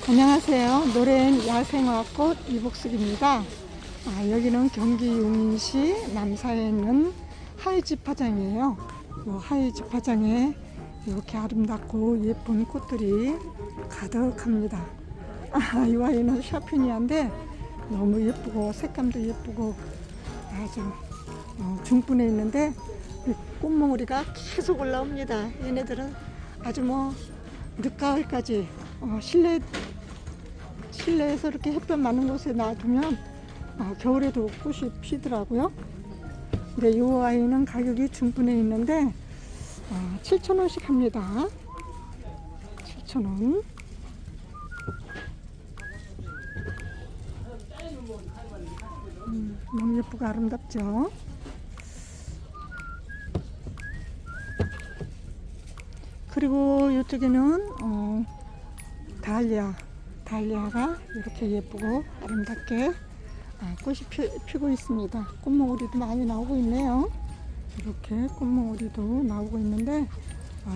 안녕하세요. 노래엔 야생화꽃 이복숙입니다. 여기는 경기 용인시 남사에 있는 하이지파장이에요. 이 하이지파장에 이렇게 아름답고 예쁜 꽃들이 가득합니다. 이 아이는 샤피니아인데 너무 예쁘고 색감도 예쁘고 아주 중분에 있는데 꽃몽우리가 계속 올라옵니다. 얘네들은 아주 늦가을까지 실내에서 이렇게 햇볕 많은 곳에 놔두면 겨울에도 꽃이 피더라고요. 근데 이 아이는 가격이 중분에 있는데 7,000원씩 합니다. 7,000원. 너무 예쁘고 아름답죠. 그리고 이쪽에는 달리아가 이렇게 예쁘고 아름답게 꽃이 피고 있습니다. 꽃몽우리도 많이 나오고 있네요. 이렇게 꽃몽우리도 나오고 있는데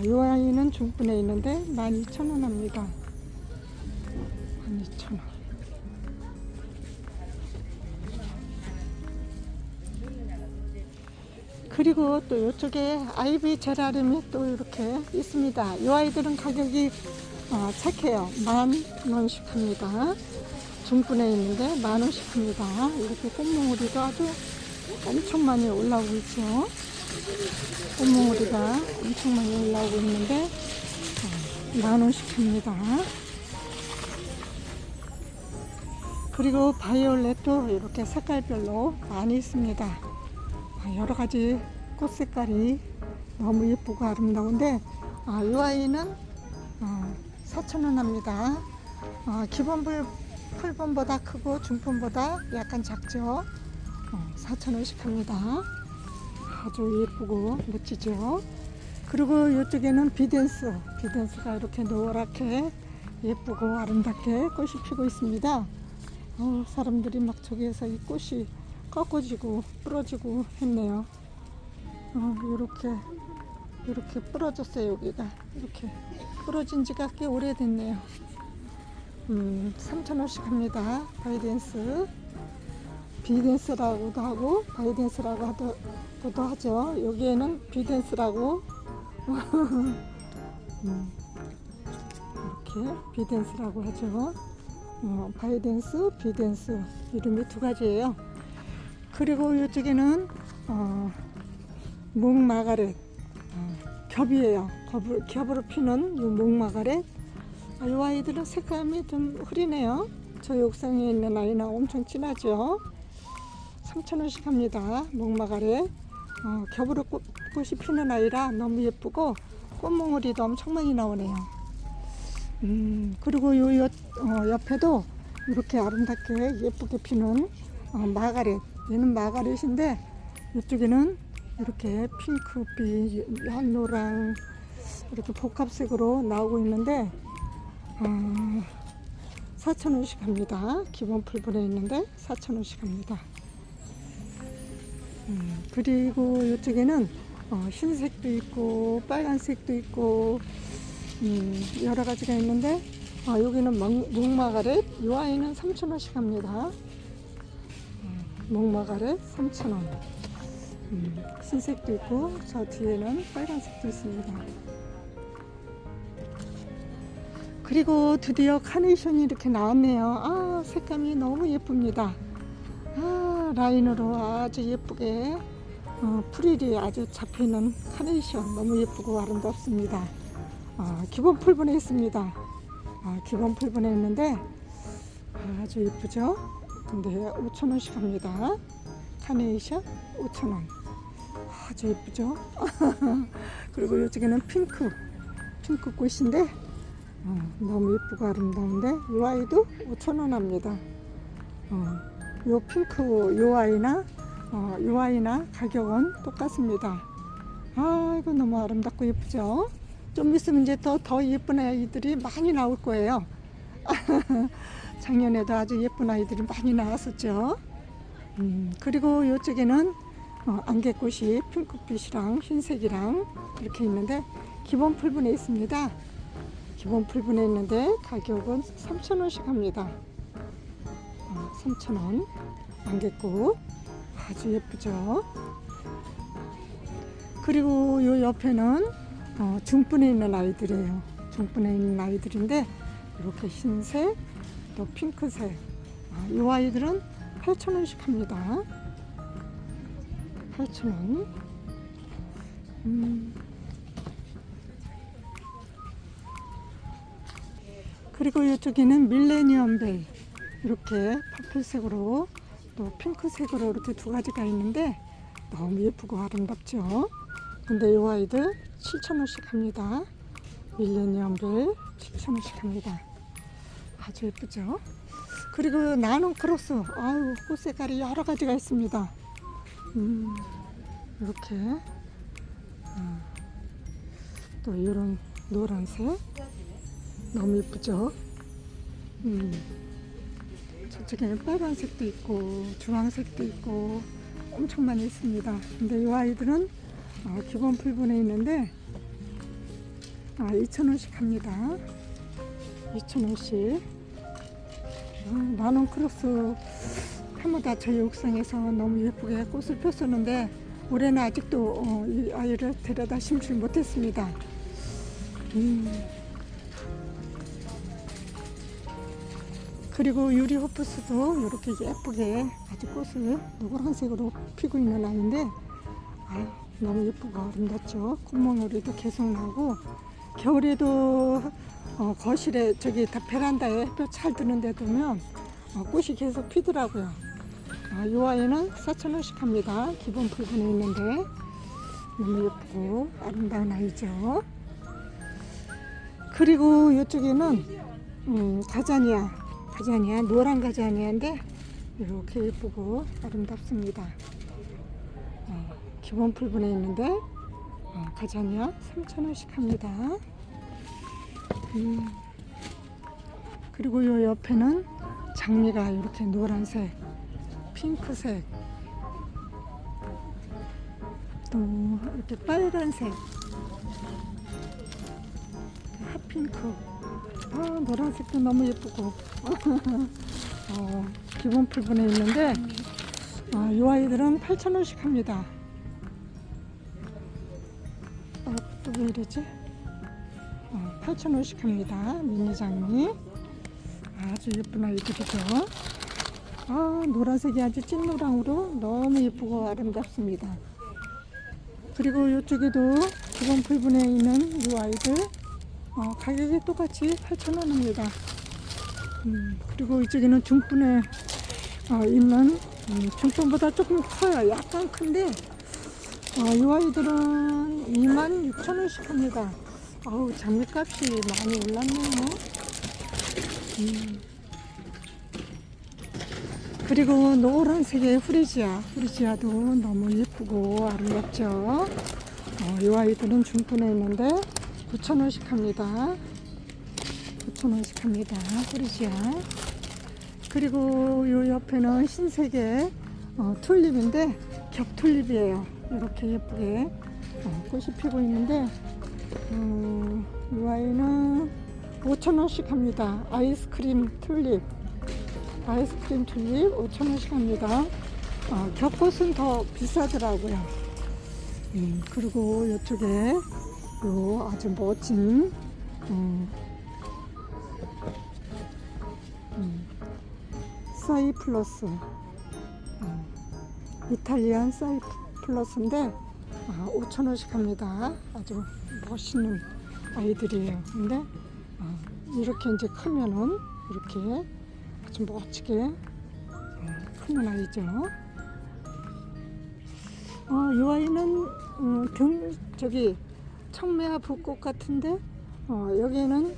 이 아이는 중분에 있는데 12,000원 합니다. 12,000원. 그리고 또 이쪽에 아이비 제라늄이 또 이렇게 있습니다. 이 아이들은 가격이 착해요. 10,000원씩 합니다. 중분에 있는데 10,000원씩 합니다. 이렇게 꽃몽우리도 아주 엄청 많이 올라오고 있죠. 꽃몽우리가 엄청 많이 올라오고 있는데 10,000원씩 합니다. 그리고 바이올렛도 이렇게 색깔별로 많이 있습니다. 여러 가지 꽃 색깔이 너무 예쁘고 아름다운데 이 아이는 4,000원 합니다. 기본 풀본보다 크고 중본보다 약간 작죠. 4,000원씩 합니다. 아주 예쁘고 멋지죠. 그리고 이쪽에는 비덴스가 이렇게 노랗게 예쁘고 아름답게 꽃이 피고 있습니다. 사람들이 막 저기에서 이 꽃이 꺾어지고 부러지고 했네요. 이렇게 부러졌어요. 여기가 이렇게 부러진 지가 꽤 오래됐네요. 3,000원씩 합니다. 비덴스라고도 하고 바이덴스라고도 하죠. 여기에는 비덴스라고 이렇게 비덴스라고 하죠. 비덴스 이름이 두 가지예요. 그리고 이쪽에는 목마가렛 겹이에요. 겹으로 피는 이 목마가렛. 이 아이들은 색감이 좀 흐리네요. 저 옥상에 있는 아이는 엄청 진하죠. 3,000원씩 합니다. 목마가렛. 겹으로 꽃이 피는 아이라 너무 예쁘고 꽃몽우리도 엄청 많이 나오네요. 그리고 요 옆에도 이렇게 아름답게 예쁘게 피는 마가렛. 얘는 마가렛인데 이쪽에는 이렇게 핑크빛, 얄노랑 이렇게 복합색으로 나오고 있는데 4,000원씩 합니다. 기본 풀분에 있는데 4,000원씩 합니다. 그리고 이쪽에는 흰색도 있고 빨간색도 있고 여러 가지가 있는데 여기는 목마가렛. 이 아이는 3,000원씩 합니다. 목마가렛 3,000원. 흰색도 있고 저 뒤에는 빨간색도 있습니다. 그리고 드디어 카네이션이 이렇게 나왔네요. 색감이 너무 예쁩니다. 라인으로 아주 예쁘게 프릴이 아주 잡혀있는 카네이션 너무 예쁘고 아름답습니다. 기본 풀분에 있습니다. 기본 풀분에 있는데 아주 예쁘죠. 근데 5,000원씩 합니다. 카네이션 5,000원. 아주 예쁘죠. 그리고 이쪽에는 핑크 꽃인데 너무 예쁘고 아름다운데 이 아이도 5,000원 합니다. 요 핑크 요 아이나 가격은 똑같습니다. 이거 너무 아름답고 예쁘죠. 좀 있으면 이제 더 예쁜 아이들이 많이 나올 거예요. 작년에도 아주 예쁜 아이들이 많이 나왔었죠. 그리고 이쪽에는 안개꽃이 핑크빛이랑 흰색이랑 이렇게 있는데 기본 풀분에 있습니다. 기본 풀분에 있는데 가격은 3,000원씩 합니다. 3,000원. 안개꽃 아주 예쁘죠. 그리고 요 옆에는 중분에 있는 아이들이에요. 중분에 있는 아이들인데 이렇게 흰색 또 핑크색. 이 아이들은 8,000원씩 합니다. 8,000원. 그리고 이쪽에는 밀레니엄 베이 이렇게 퍼플색으로 또 핑크색으로 이렇게 두 가지가 있는데 너무 예쁘고 아름답죠. 근데 이 아이들 7,000원씩 합니다. 밀레니엄 베이 7,000원씩 합니다. 아주 예쁘죠. 그리고 나눔 크로스, 아유, 꽃 색깔이 여러 가지가 있습니다. 이렇게 또 이런 노란색 너무 예쁘죠. 저쪽에는 빨간색도 있고 주황색도 있고 엄청 많이 있습니다. 근데 이 아이들은 기본 풀분에 있는데 2,000원씩 합니다. 2,000원씩. 나눔 크로스 해마다 저희 옥상에서 너무 예쁘게 꽃을 폈었는데 올해는 아직도 이 아이를 데려다 심지 못했습니다. 그리고 유리 호프스도 이렇게 예쁘게 아주 꽃을 노란색으로 피고 있는 아이인데 너무 예쁘고 아름답죠. 꽃몽오리도 계속 나고 겨울에도 거실에 저기 다 베란다에 햇볕 잘 드는 데 두면 꽃이 계속 피더라고요. 이 아이는 4,000원씩 합니다. 기본 풀분에 있는데 너무 예쁘고 아름다운 아이죠. 그리고 이쪽에는 가자니아 노란 가자니아인데 이렇게 예쁘고 아름답습니다. 기본 풀분에 있는데 가자니아 3,000원씩 합니다. 그리고 이 옆에는 장미가 이렇게 노란색, 핑크색, 또 이렇게 빨간색, 핫핑크, 노란색도 너무 예쁘고 기본 풀분에 있는데 이 아이들은 8,000원씩 합니다. 또 왜 이러지? 8,000원씩 합니다. 미니 장미 아주 예쁜 아이들이죠. 노란색이 아주 찐노랑으로 너무 예쁘고 아름답습니다. 그리고 이쪽에도 기본 풀분에 있는 이 아이들 가격이 똑같이 8,000원입니다. 그리고 이쪽에는 중분에 있는 중분보다 조금 커요. 약간 큰데 이 아이들은 26,000원씩 합니다. 장미값이 많이 올랐네요. 그리고 노란색의 후리지아도 너무 예쁘고 아름답죠. 이 아이들은 중분에 있는데 9,000원씩 합니다. 9,000원씩 합니다. 후리지아. 그리고 이 옆에는 흰색의 튤립인데 겹튤립이에요. 이렇게 예쁘게 꽃이 피고 있는데 이 아이는 5,000원씩 합니다. 아이스크림 튤립 5,000원씩 합니다. 겹꽃은 더 비싸더라고요. 그리고 이쪽에 요 아주 멋진 사이플러스 이탈리안 사이플러스인데 5,000원씩 합니다. 아주 멋있는 아이들이에요. 근데 이렇게 이제 크면은 이렇게 아주 멋지게 크는 아이죠. 이 아이는 저기 청매화 붓꽃 같은데 여기는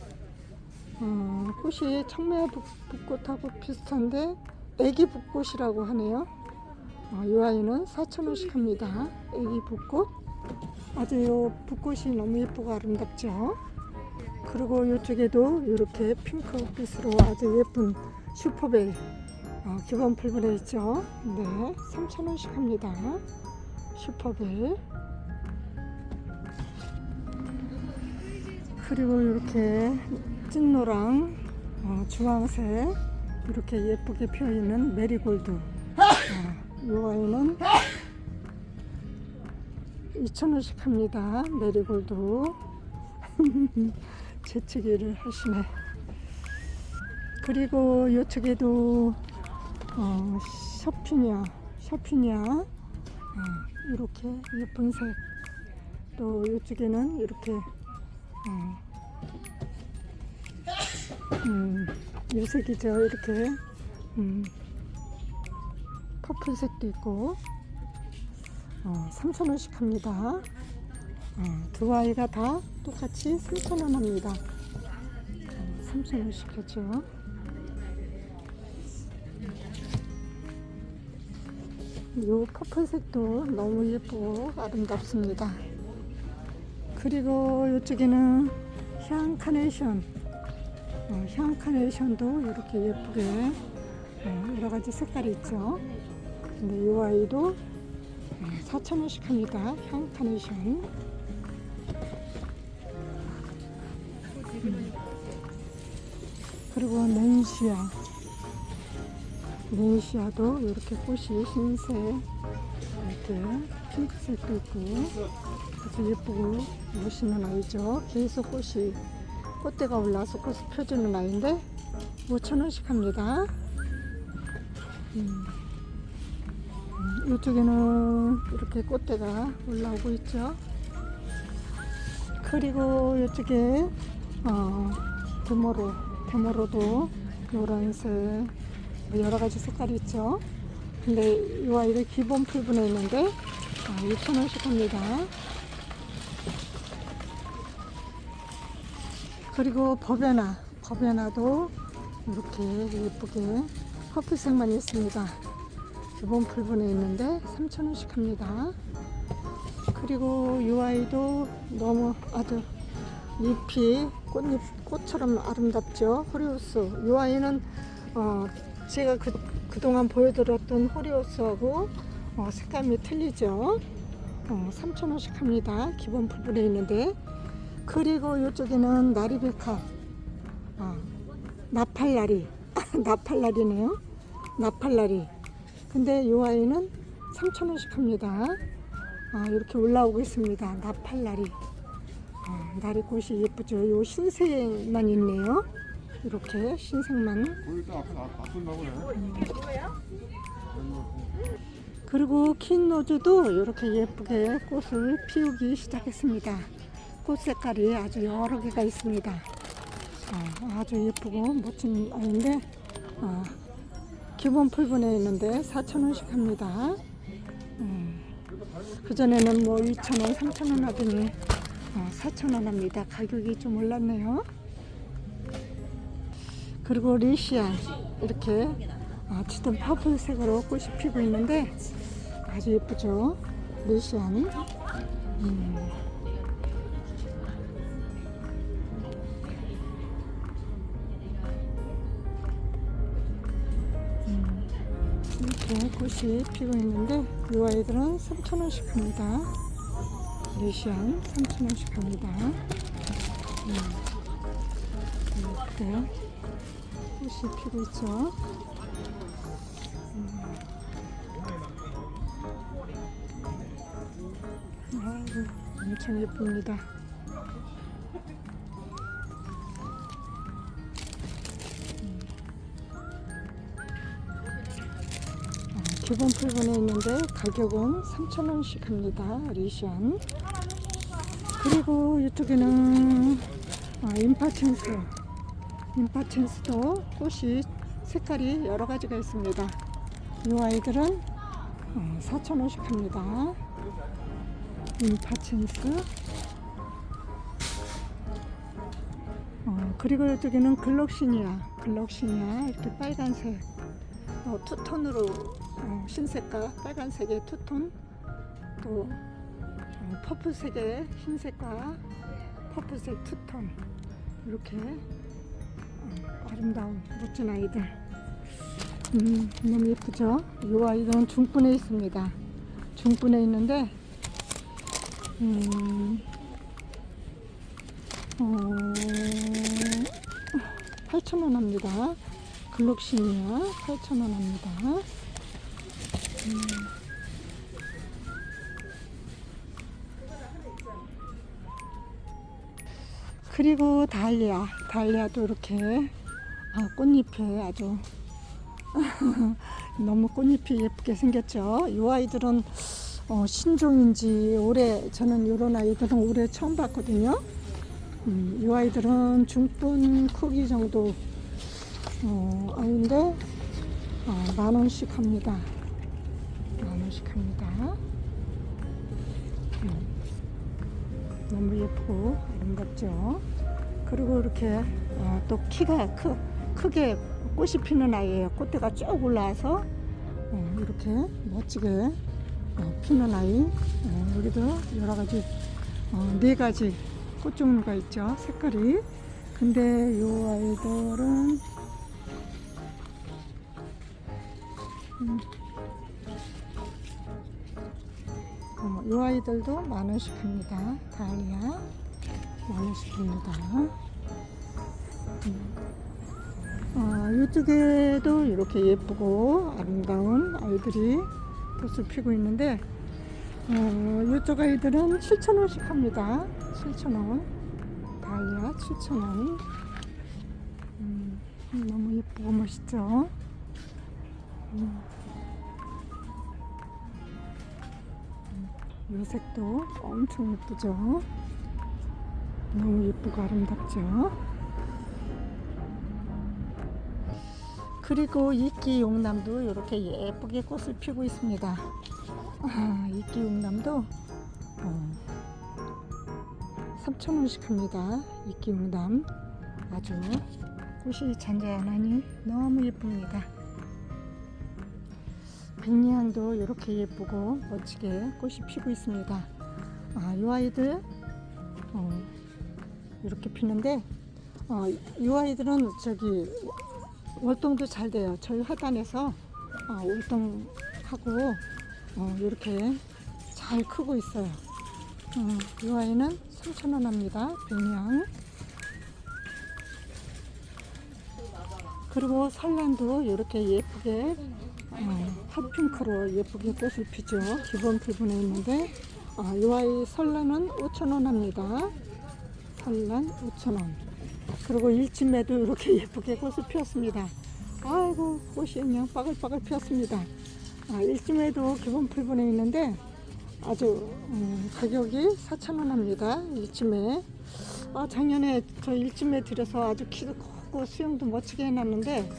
꽃이 청매화 붓꽃하고 비슷한데 애기 붓꽃이라고 하네요. 이 아이는 4,000원씩 합니다. 애기 붓꽃 아주 이 붓꽃이 너무 예쁘고 아름답죠. 그리고 이쪽에도 이렇게 핑크빛으로 아주 예쁜 슈퍼벨 기본 풀분에 있죠. 네, 3,000원씩 합니다. 슈퍼벨. 그리고 이렇게 찐노랑 주황색 이렇게 예쁘게 펴있는 메리골드. 이 아이는 2,000원씩 합니다. 메리골드. 재채기를 하시네. 그리고 이쪽에도 샤피니아 이렇게 예쁜 색. 또 이쪽에는 이렇게 이 색이죠. 이렇게 퍼플색도 있고 3,000원씩 합니다. 두 아이가 다 똑같이 3,000원 합니다. 3,000원씩 하죠. 이 퍼플색도 너무 예쁘고 아름답습니다. 그리고 이쪽에는 향 카네이션도 이렇게 예쁘게 여러 가지 색깔이 있죠. 근데 이 아이도 4,000원씩 합니다. 향 카네이션. 그리고 낸시아도 이렇게 꽃이 흰색, 이렇게 핑크색도 있고 아주 예쁘고 멋있는 아이죠. 계속 꽃대가 올라서 꽃을 펴주는 아이인데 5,000원씩 합니다. 이쪽에는 이렇게 꽃대가 올라오고 있죠. 그리고 이쪽에 데모로도 노란색 여러 가지 색깔이 있죠. 근데 이 아이를 기본 풀분에 있는데 6,000원씩 합니다. 그리고 버베나도 이렇게 예쁘게 퍼플색만 있습니다. 기본 풀분에 있는데 3,000원씩 합니다. 그리고 이 아이도 너무 아주 잎이 꽃처럼 아름답죠. 호리우스. 이 아이는 제가 그동안 보여드렸던 호리우스하고 색감이 틀리죠. 3,000원씩 합니다. 기본 부분에 있는데. 그리고 이쪽에는 나리베카 나팔라리 나팔라리네요. 나팔라리. 근데 이 아이는 3,000원씩 합니다. 이렇게 올라오고 있습니다. 나팔라리. 나리꽃이 예쁘죠. 요 흰색만 있네요. 이렇게 흰색만. 그리고 킨로즈도 이렇게 예쁘게 꽃을 피우기 시작했습니다. 꽃 색깔이 아주 여러 개가 있습니다. 아주 예쁘고 멋진 아이인데 기본 풀분에 있는데 4,000원씩 합니다. 그전에는 뭐 2,000원, 3,000원 하더니 4,000원 합니다. 가격이 좀 올랐네요. 그리고 리시안 이렇게 짙은 퍼플색으로 꽃이 피고 있는데 아주 예쁘죠. 리시안. 이렇게 꽃이 피고 있는데 이 아이들은 3,000원씩 합니다. 리시안 3,000원씩 합니다. 이렇게 꽃이 피고 있죠. 엄청 예쁩니다. 기본 풀분에 있는데 가격은 3,000원씩 합니다. 리시안. 그리고 이쪽에는 임파첸스도 꽃이 색깔이 여러 가지가 있습니다. 이 아이들은 4,000원씩 합니다. 임파첸스. 그리고 이쪽에는 글록시니아 이렇게 빨간색 투톤으로 흰색과 빨간색의 투톤, 또 퍼플색의 흰색과 퍼플색 투톤, 이렇게 아름다운 멋진 아이들. 너무 예쁘죠? 이 아이들은 중분에 있습니다. 중분에 있는데 8,000원 합니다. 글록시니아 8,000원 합니다. 그리고 달리아도 이렇게 꽃잎에 아주 너무 꽃잎이 예쁘게 생겼죠. 이 아이들은 신종인지 저는 이런 아이들은 올해 처음 봤거든요. 이 아이들은 중분 크기 정도 아이인데 10,000원씩 합니다. 10,000원씩 합니다. 너무 예쁘고 아름답죠. 그리고 이렇게 또 키가 크게 꽃이 피는 아이예요. 꽃대가 쭉 올라와서 이렇게 멋지게 피는 아이. 여기도 여러 가지 4가지 꽃 종류가 있죠. 색깔이. 근데 이 아이들은 이 아이들도 10,000원씩 합니다. 달리아 10,000원씩 합니다. 이쪽에도 이렇게 예쁘고 아름다운 아이들이 꽃을 피고 있는데 이쪽 아이들은 7,000원씩 합니다. 7,000원. 달리아 7,000원. 너무 예쁘고 멋있죠. 이 색도 엄청 예쁘죠. 너무 예쁘고 아름답죠. 그리고 이끼용남도 이렇게 예쁘게 꽃을 피고 있습니다. 이끼용남도 3,000원씩 합니다. 이끼용남 아주 꽃이 잔잔하니 너무 예쁩니다. 백리향도 이렇게 예쁘고 멋지게 꽃이 피고 있습니다. 이 아이들 이렇게 피는데 이 아이들은 월동도 잘 돼요. 저희 화단에서 월동하고 이렇게 잘 크고 있어요. 이 아이는 3,000원 합니다. 백리향. 그리고 설란도 이렇게 예쁘게 핫핑크로 예쁘게 꽃을 피죠. 기본 부분에 있는데 이 아이 설란은 5,000원 합니다. 설란 5,000원. 그리고 일침에도 이렇게 예쁘게 꽃을 피웠습니다. 아이고 꽃이 그냥 빠글빠글 피었습니다. 일침에도 기본 부분에 있는데 아주 가격이 4,000원 합니다. 일침에. 작년에 저 일침에 들여서 아주 키도 크고 수영도 멋지게 해놨는데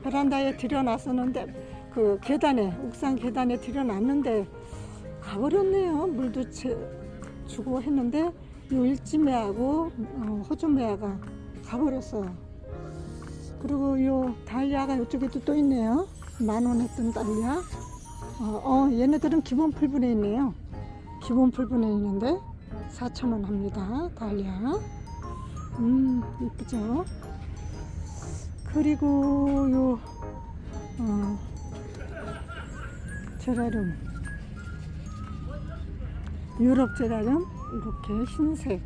베란다에 들여놨었는데 그 계단에 옥상 계단에 들여놨는데 가버렸네요. 물도 주고 했는데 이 일지매하고 호주매화가 가버렸어요. 그리고 이 달리아가 이쪽에도 또 있네요. 10,000원 했던 달리아. 얘네들은 기본 풀분에 있네요. 기본 풀분에 있는데 4,000원 합니다. 달리아. 이쁘죠? 그리고 요 제라늄, 유럽 제라늄 이렇게 흰색,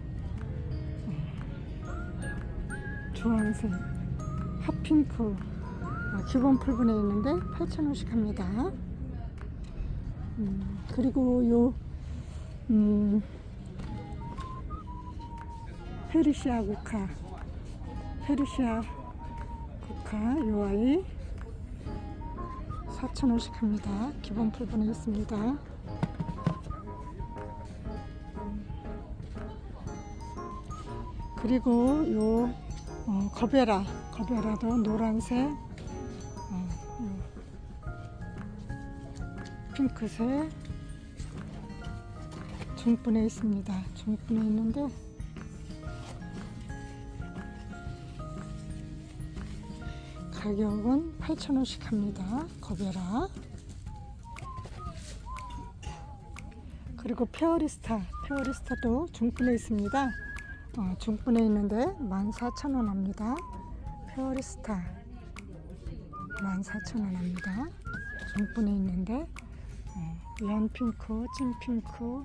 주황색, 핫핑크 기본 풀분에 있는데 8,000원씩 합니다. 그리고 요 페르시아 국화, 요 아이 4,000원씩 합니다. 기본 풀분에 있습니다. 그리고 요 거베라도 노란색, 핑크색 중분에 있습니다. 중분에 있는데 가격은 8,000원씩 합니다. 거베라. 그리고 페어리스타도 중분에 있습니다. 중분에 있는데 14,000원 합니다. 페어리스타 14,000원 합니다. 중분에 있는데 연핑크, 찐핑크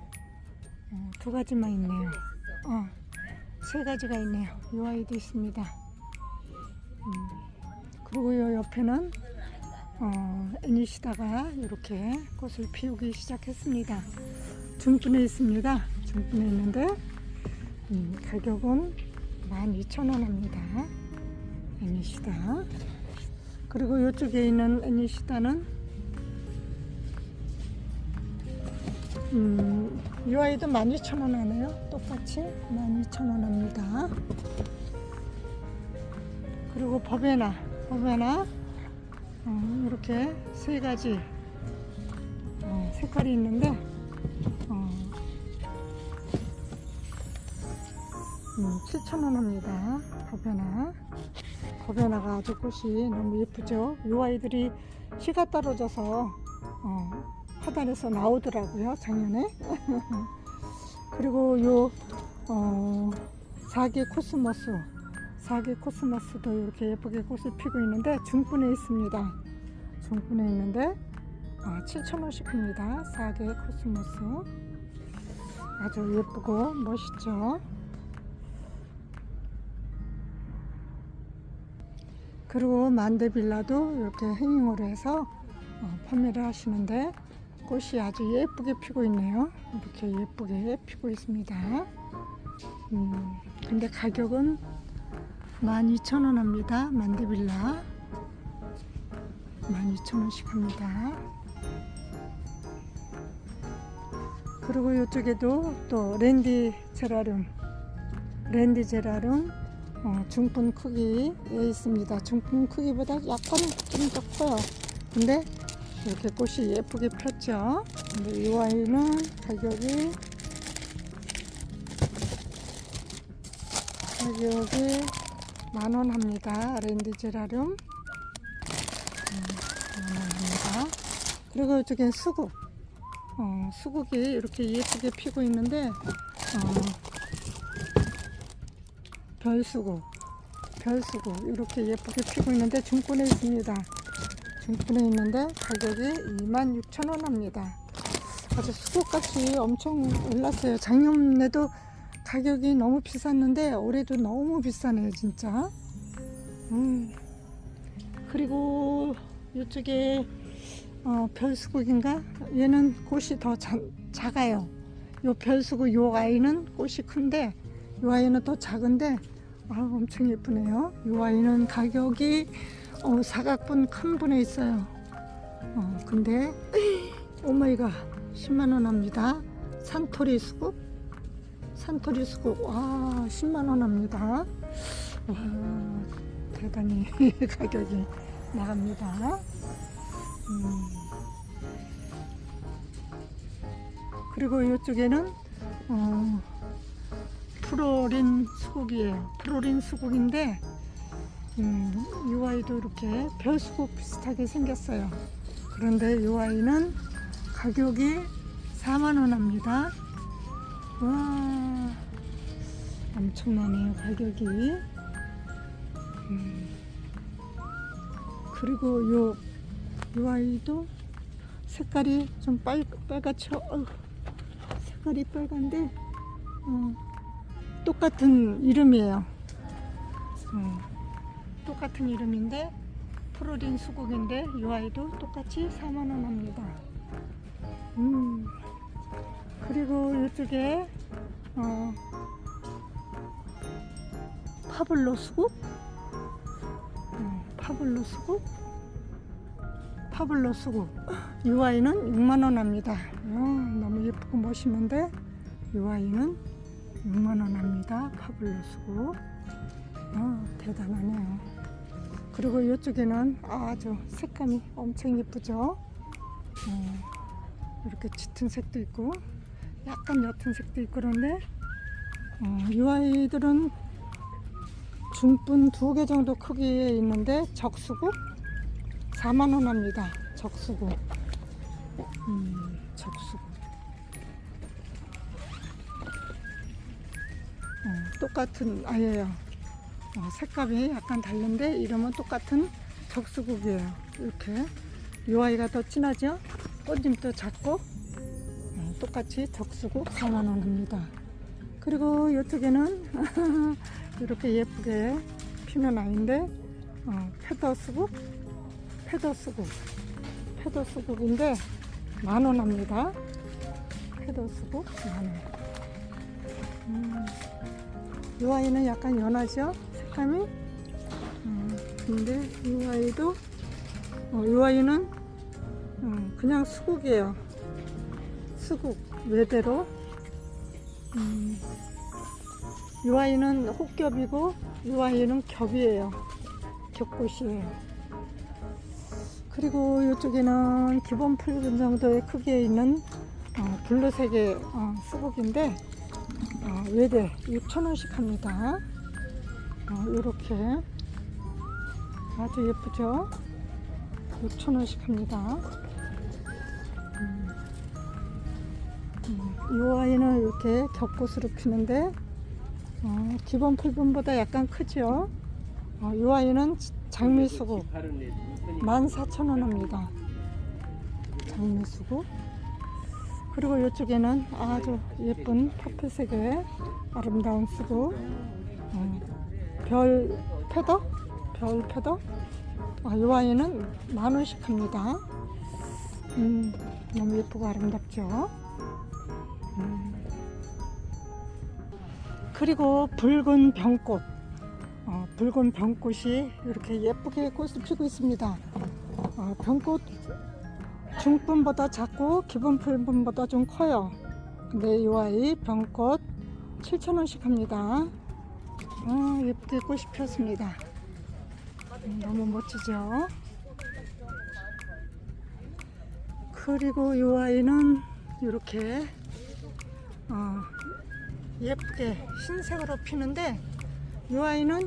두 가지만 있네요. 세 가지가 있네요. 이 아이도 있습니다. 그리고 이 옆에는 애니시다가 이렇게 꽃을 피우기 시작했습니다. 중분에 있습니다. 중분에 있는데 가격은 12,000원 합니다. 애니시다. 그리고 이쪽에 있는 애니시다는 이 아이도 12,000원 하네요. 똑같이 12,000원 합니다. 그리고 버베나 이렇게 세 가지 색깔이 있는데 7,000원 합니다. 버베나가 아주 꽃이 너무 예쁘죠. 이 아이들이 씨가 떨어져서 화단에서 나오더라고요, 작년에. 그리고 요 사계 코스모스도 이렇게 예쁘게 꽃을 피고 있는데 중분에 있습니다. 중분에 있는데 7,000원씩 합니다. 사계 코스모스 아주 예쁘고 멋있죠. 그리고 만데빌라도 이렇게 행잉으로 해서 판매를 하시는데 꽃이 아주 예쁘게 피고 있네요. 이렇게 예쁘게 피고 있습니다. 근데 가격은 12,000원 합니다. 만데빌라 12,000원씩 합니다. 그리고 이쪽에도 또 랜디 제라륨 중분 크기에 있습니다. 중분 크기보다 약간 좀 더 커요. 근데 이렇게 꽃이 예쁘게 폈죠. 근데 이 아이는 가격이 10,000원 합니다. 랜디 제라륨 10,000원 합니다. 그리고 이쪽엔 수국이 이렇게 예쁘게 피고 있는데 별수국 이렇게 예쁘게 피고 있는데 중분에 있습니다. 중분에 있는데 가격이 26,000원 합니다. 아주 수국값이 엄청 올랐어요. 작년에도 가격이 너무 비쌌는데 올해도 너무 비싸네요, 진짜. 그리고 이쪽에 별수국인가? 얘는 꽃이 더 작아요. 요 별수국 요 아이는 꽃이 큰데 요 아이는 더 작은데 엄청 예쁘네요. 요 아이는 가격이 사각분 큰 분에 있어요. 근데 오마이갓 10만원 합니다. 산토리 수국 와 10만원 합니다. 와 대단히 가격이 나갑니다. 그리고 이쪽에는 프로린 수국이에요. 프로린 수국인데 이 아이도 이렇게 별수국 비슷하게 생겼어요. 그런데 이 아이는 가격이 4만원 합니다. 와 엄청나네요, 가격이. 그리고 이 아이도 색깔이 좀 빨갛죠. 색깔이 빨간데 똑같은 이름이에요. 똑같은 이름인데 프로린 수국인데 이 아이도 똑같이 4만원 합니다. 그리고 이쪽에 파블로 수국 이 아이는 6만원 합니다. 너무 예쁘고 멋있는데 이 아이는 6만원 합니다. 파블로 수국 대단하네요. 그리고 이쪽에는 아주 색감이 엄청 예쁘죠. 이렇게 짙은 색도 있고 약간 옅은 색도 있고 그런데 이 아이들은 중분 2개 정도 크기에 있는데 적수국 4만원 합니다. 적수국 똑같은 아이예요. 색감이 약간 다른데 이름은 똑같은 적수국이에요. 이렇게 이 아이가 더 진하죠. 꽃님도 작고 똑같이 적수국 4만원 합니다. 그리고 이쪽에는 이렇게 예쁘게 피는 아이인데 페더스국인데 10,000원 합니다. 페더스국 10,000원. 이 아이는 약간 연하죠? 색감이? 근데 이 아이도 이 아이는 그냥 수국이에요. 수국 외대로. 이 아이는 혹겹이고 이 아이는 겹이에요. 겹꽃이에요. 그리고 이쪽에는 기본 풀분 정도의 크기에 있는 블루색의 수국인데 외대 6,000원씩 합니다. 이렇게 아주 예쁘죠? 6,000원씩 합니다. 이 아이는 이렇게 겹꽃으로 피는데 기본 풀분보다 약간 크죠? 이 아이는 장미수국 14,000원 합니다. 장미수국. 그리고 이쪽에는 아주 예쁜 퍼플색의 아름다운 수국 별 페더? 이 아이는 10,000원씩 합니다. 너무 예쁘고 아름답죠? 그리고 붉은 병꽃. 붉은 병꽃이 이렇게 예쁘게 꽃을 피고 있습니다. 병꽃 중분보다 작고 기본 풀분보다 좀 커요. 근데 이 아이 병꽃 7,000원씩 합니다. 예쁘게 꽃이 피었습니다. 너무 멋지죠? 그리고 이 아이는 이렇게 예쁘게 흰색으로 피는데 이 아이는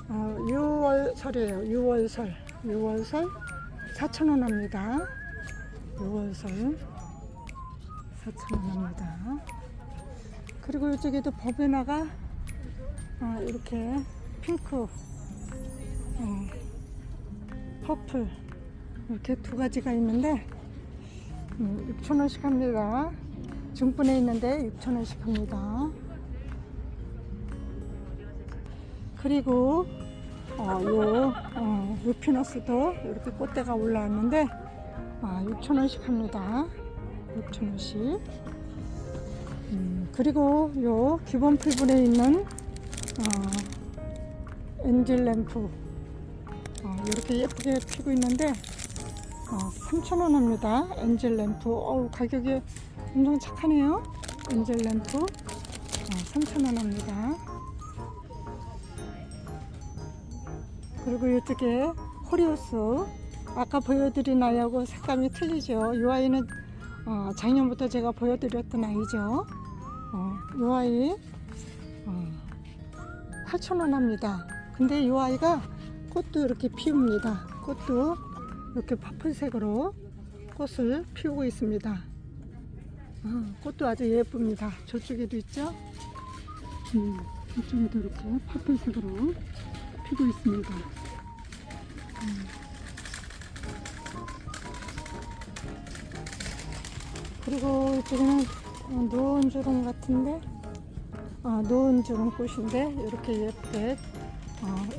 6월설이에요. 6월설 4,000원 합니다. 6월설 4,000원 합니다. 그리고 이쪽에도 버베나가 이렇게 핑크, 퍼플 이렇게 두 가지가 있는데 6,000원씩 합니다. 중분에 있는데 6,000원씩 합니다. 그리고 요 피너스도 이렇게 꽃대가 올라왔는데 6,000원씩 합니다. 6,000원씩. 그리고 요 기본 풀분에 있는 엔젤 램프 이렇게 예쁘게 피고 있는데 3,000원 합니다. 엔젤 램프. 가격이 엄청 착하네요. 엔젤 램프 3,000원 합니다. 그리고 이쪽에 호리우스 아까 보여드린 아이하고 색감이 틀리죠. 이 아이는 작년부터 제가 보여드렸던 아이죠. 이 아이 8,000원 합니다. 근데 이 아이가 꽃도 이렇게 피웁니다. 꽃도 이렇게 퍼플색으로 꽃을 피우고 있습니다. 꽃도 아주 예쁩니다. 저쪽에도 있죠. 이쪽에도 이렇게 퍼플색으로 피고 있습니다. 그리고 이쪽에는 노은주름 같은데 노은주름 꽃인데 이렇게 예쁘게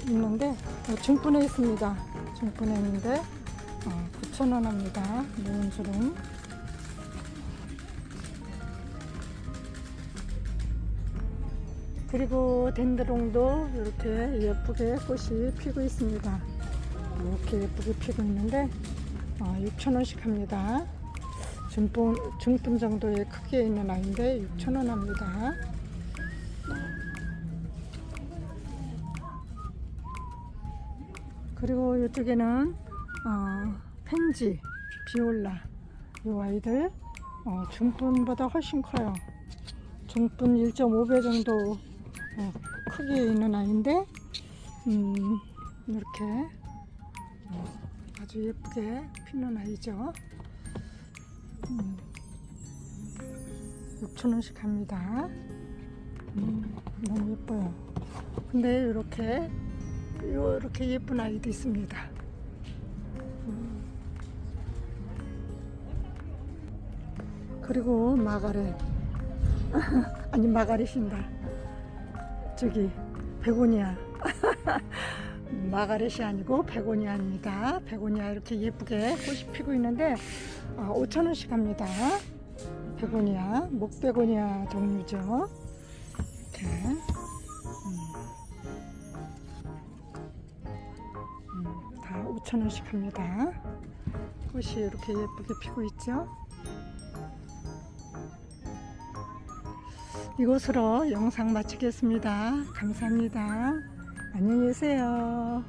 있는데 중분에 있습니다. 중분에 있는데 9,000원 합니다. 노은주름. 그리고 덴드롱도 이렇게 예쁘게 꽃이 피고 있습니다. 이렇게 예쁘게 피고 있는데 6,000원씩 합니다. 중분 정도의 크기에 있는 아이인데 6,000원 합니다. 그리고 이쪽에는 펜지, 비올라 이 아이들 중분보다 훨씬 커요. 중분 1.5배 정도 크기에 있는 아이인데 이렇게 아주 예쁘게 피는 아이죠. 6,000원씩 합니다. 너무 예뻐요. 근데 이렇게 예쁜 아이도 있습니다. 그리고 마가렛 아니 마가렛인다. 저기 베고니아 마가렛이 아니고 베고니아입니다. 베고니아 이렇게 예쁘게 꽃이 피고 있는데 5,000원씩 합니다. 베고니아, 목베고니아 종류죠. 이렇게 다 5,000원씩 합니다. 꽃이 이렇게 예쁘게 피고 있죠. 이곳으로 영상 마치겠습니다. 감사합니다. 안녕히 계세요.